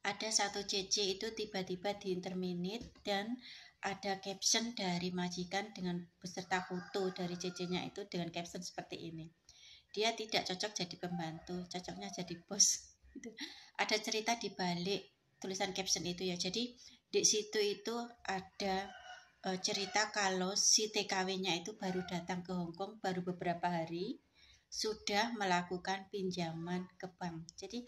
ada satu CC itu tiba-tiba diinterminate dan ada caption dari majikan dengan beserta foto dari CC-nya itu dengan caption seperti ini. Dia tidak cocok jadi pembantu, cocoknya jadi bos. Ada cerita di balik tulisan caption itu ya. Jadi di situ itu ada cerita kalau si TKW-nya itu baru datang ke Hong Kong baru beberapa hari sudah melakukan pinjaman ke bank. Jadi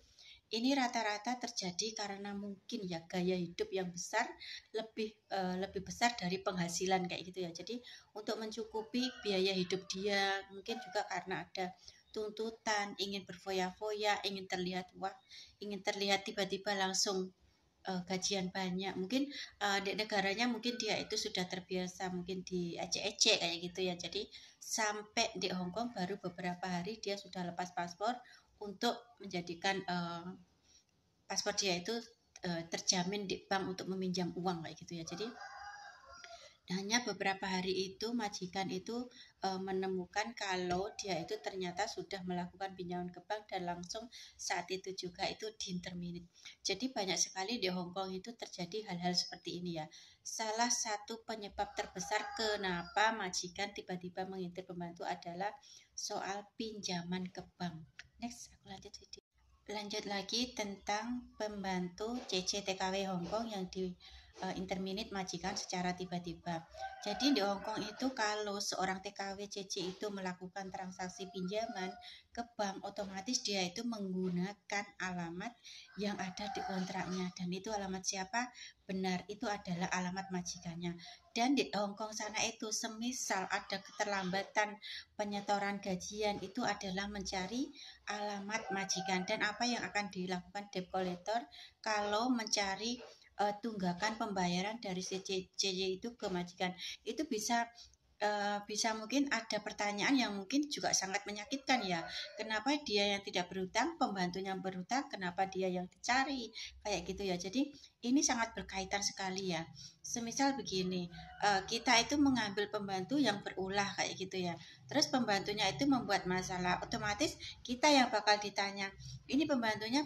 ini rata-rata terjadi karena mungkin ya gaya hidup yang besar lebih besar dari penghasilan kayak gitu ya. Jadi untuk mencukupi biaya hidup dia, mungkin juga karena ada tuntutan, ingin berfoya-foya, ingin terlihat wah, ingin terlihat tiba-tiba langsung gajian banyak. Mungkin di negaranya mungkin dia itu sudah terbiasa mungkin di ecek-ecek kayak gitu ya. Jadi sampai di Hong Kong baru beberapa hari dia sudah lepas paspor untuk menjadikan paspor dia itu terjamin di bank untuk meminjam uang kayak gitu ya. Jadi hanya beberapa hari itu majikan itu menemukan kalau dia itu ternyata sudah melakukan pinjaman ke bank dan langsung saat itu juga itu diinterminate. Jadi banyak sekali di Hong Kong itu terjadi hal-hal seperti ini ya. Salah satu penyebab terbesar kenapa majikan tiba-tiba mengintir pembantu adalah soal pinjaman ke bank. Next, aku lanjut video. Lanjut lagi tentang pembantu CC TKW Hong Kong yang di interminate majikan secara tiba-tiba. Jadi di Hong Kong itu kalau seorang TKW CC itu melakukan transaksi pinjaman ke bank, otomatis dia itu menggunakan alamat yang ada di kontraknya. Dan itu alamat siapa? Benar, itu adalah alamat majikannya. Dan di Hong Kong sana itu semisal ada keterlambatan penyetoran gajian, itu adalah mencari alamat majikan. Dan apa yang akan dilakukan debt collector kalau mencari tunggakan pembayaran dari CC itu ke majikan? Itu bisa mungkin ada pertanyaan yang mungkin juga sangat menyakitkan ya. Kenapa dia yang tidak berhutang, pembantunya berhutang, kenapa dia yang dicari? Kayak gitu ya. Jadi ini sangat berkaitan sekali ya. Semisal begini, kita itu mengambil pembantu yang berulah kayak gitu ya. Terus pembantunya itu membuat masalah, otomatis kita yang bakal ditanya, ini pembantunya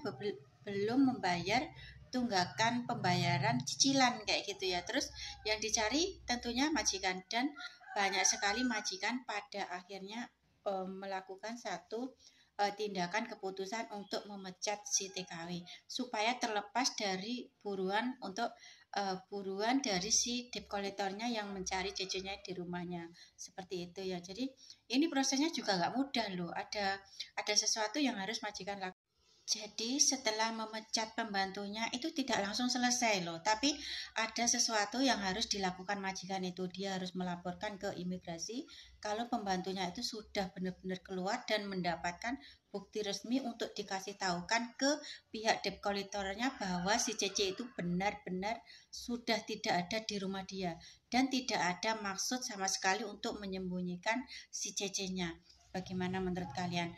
belum membayar tunggakan pembayaran cicilan kayak gitu ya. Terus yang dicari tentunya majikan, dan banyak sekali majikan pada akhirnya melakukan satu tindakan keputusan untuk memecat si TKW supaya terlepas dari buruan dari si debt collectornya yang mencari CC-nya di rumahnya seperti itu ya. Jadi ini prosesnya juga nggak mudah loh, ada sesuatu yang harus majikan lakukan. Jadi setelah memecat pembantunya itu tidak langsung selesai loh, tapi ada sesuatu yang harus dilakukan majikan itu. Dia harus melaporkan ke imigrasi kalau pembantunya itu sudah benar-benar keluar dan mendapatkan bukti resmi untuk dikasih tahukan ke pihak debt collectornya bahwa si CC itu benar-benar sudah tidak ada di rumah dia dan tidak ada maksud sama sekali untuk menyembunyikan si CC-nya. Bagaimana menurut kalian?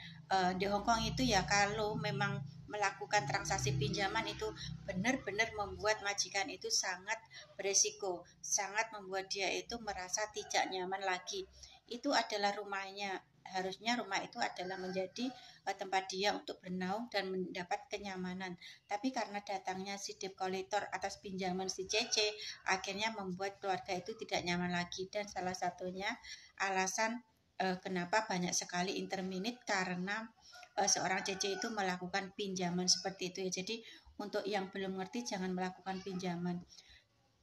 Di Hong Kong itu ya kalau memang melakukan transaksi pinjaman itu benar-benar membuat majikan itu sangat beresiko, sangat membuat dia itu merasa tidak nyaman lagi. Itu adalah rumahnya, harusnya rumah itu adalah menjadi tempat dia untuk bernaung dan mendapat kenyamanan. Tapi karena datangnya si debt collector atas pinjaman si CC, akhirnya membuat keluarga itu tidak nyaman lagi. Dan salah satunya alasan kenapa banyak sekali interminate karena seorang CC itu melakukan pinjaman seperti itu ya. Jadi untuk yang belum ngerti jangan melakukan pinjaman.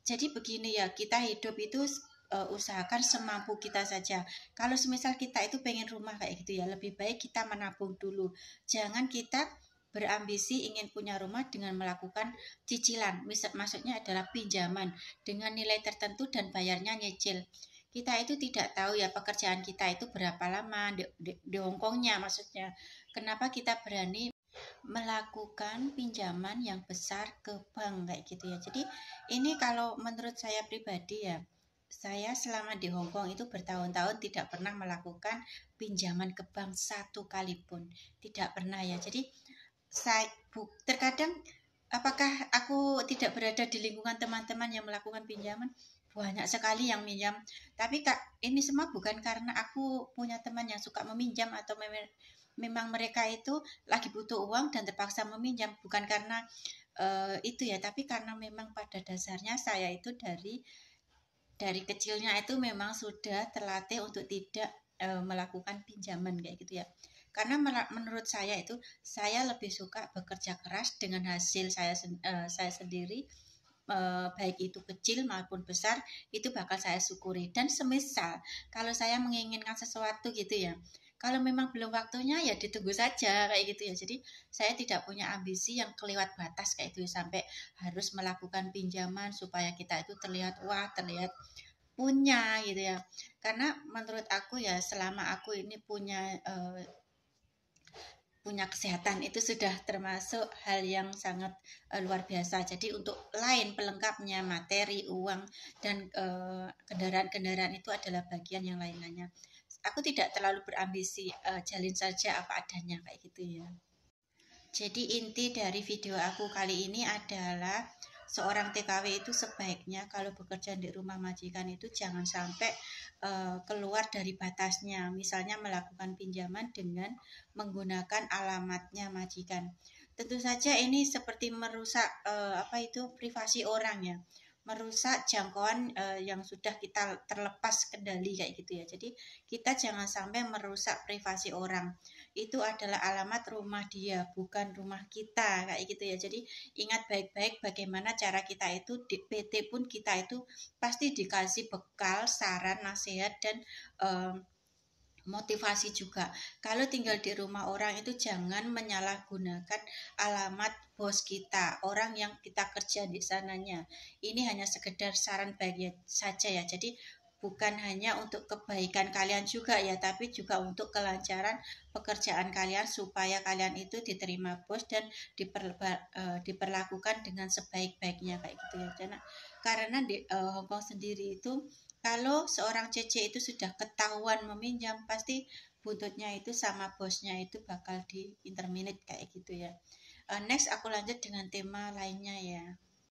Jadi begini ya, kita hidup itu usahakan semampu kita saja. Kalau semisal kita itu pengen rumah kayak gitu ya, lebih baik kita menabung dulu. Jangan kita berambisi ingin punya rumah dengan melakukan cicilan. Maksudnya adalah pinjaman dengan nilai tertentu dan bayarnya nyicil. Kita itu tidak tahu ya pekerjaan kita itu berapa lama di Hong Kongnya maksudnya. Kenapa kita berani melakukan pinjaman yang besar ke bank kayak gitu ya. Jadi ini kalau menurut saya pribadi ya, saya selama di Hong Kong itu bertahun-tahun tidak pernah melakukan pinjaman ke bank satu kali pun. Tidak pernah ya. Jadi terkadang apakah aku tidak berada di lingkungan teman-teman yang melakukan pinjaman? Banyak sekali yang minjam. Tapi ini semua bukan karena aku punya teman yang suka meminjam atau memang mereka itu lagi butuh uang dan terpaksa meminjam. Bukan karena itu ya. Tapi karena memang pada dasarnya saya itu dari kecilnya itu memang sudah terlatih untuk tidak melakukan pinjaman kayak gitu ya. Karena menurut saya itu saya lebih suka bekerja keras dengan hasil saya sendiri, baik itu kecil maupun besar itu bakal saya syukuri. Dan semisal kalau saya menginginkan sesuatu gitu ya, kalau memang belum waktunya ya ditunggu saja kayak gitu ya. Jadi saya tidak punya ambisi yang kelewat batas kayak itu sampai harus melakukan pinjaman supaya kita itu terlihat wah, terlihat punya gitu ya. Karena menurut aku ya selama aku ini punya kesehatan itu sudah termasuk hal yang sangat luar biasa. Jadi untuk lain pelengkapnya materi, uang dan kendaraan-kendaraan itu adalah bagian yang lain-lainnya. Aku tidak terlalu berambisi, jalin saja apa adanya kayak gitu ya. Jadi inti dari video aku kali ini adalah seorang TKW itu sebaiknya kalau bekerja di rumah majikan itu jangan sampai keluar dari batasnya. Misalnya melakukan pinjaman dengan menggunakan alamatnya majikan. Tentu saja ini seperti merusak privasi orang ya, merusak jangkauan yang sudah kita terlepas kendali kayak gitu ya. Jadi kita jangan sampai merusak privasi orang. Itu adalah alamat rumah dia, bukan rumah kita kayak gitu ya. Jadi ingat baik-baik bagaimana cara kita itu di PT pun kita itu pasti dikasih bekal, saran, nasihat dan motivasi juga. Kalau tinggal di rumah orang itu jangan menyalahgunakan alamat bos kita, orang yang kita kerja di sananya. Ini hanya sekedar saran baik saja ya. Jadi bukan hanya untuk kebaikan kalian juga ya, tapi juga untuk kelancaran pekerjaan kalian supaya kalian itu diterima bos dan diperlakukan dengan sebaik-baiknya kayak gitu ya. Karena di Hongkong sendiri itu kalau seorang CC itu sudah ketahuan meminjam, pasti buntutnya itu sama bosnya itu bakal di interminate kayak gitu ya. Next aku lanjut dengan tema lainnya ya.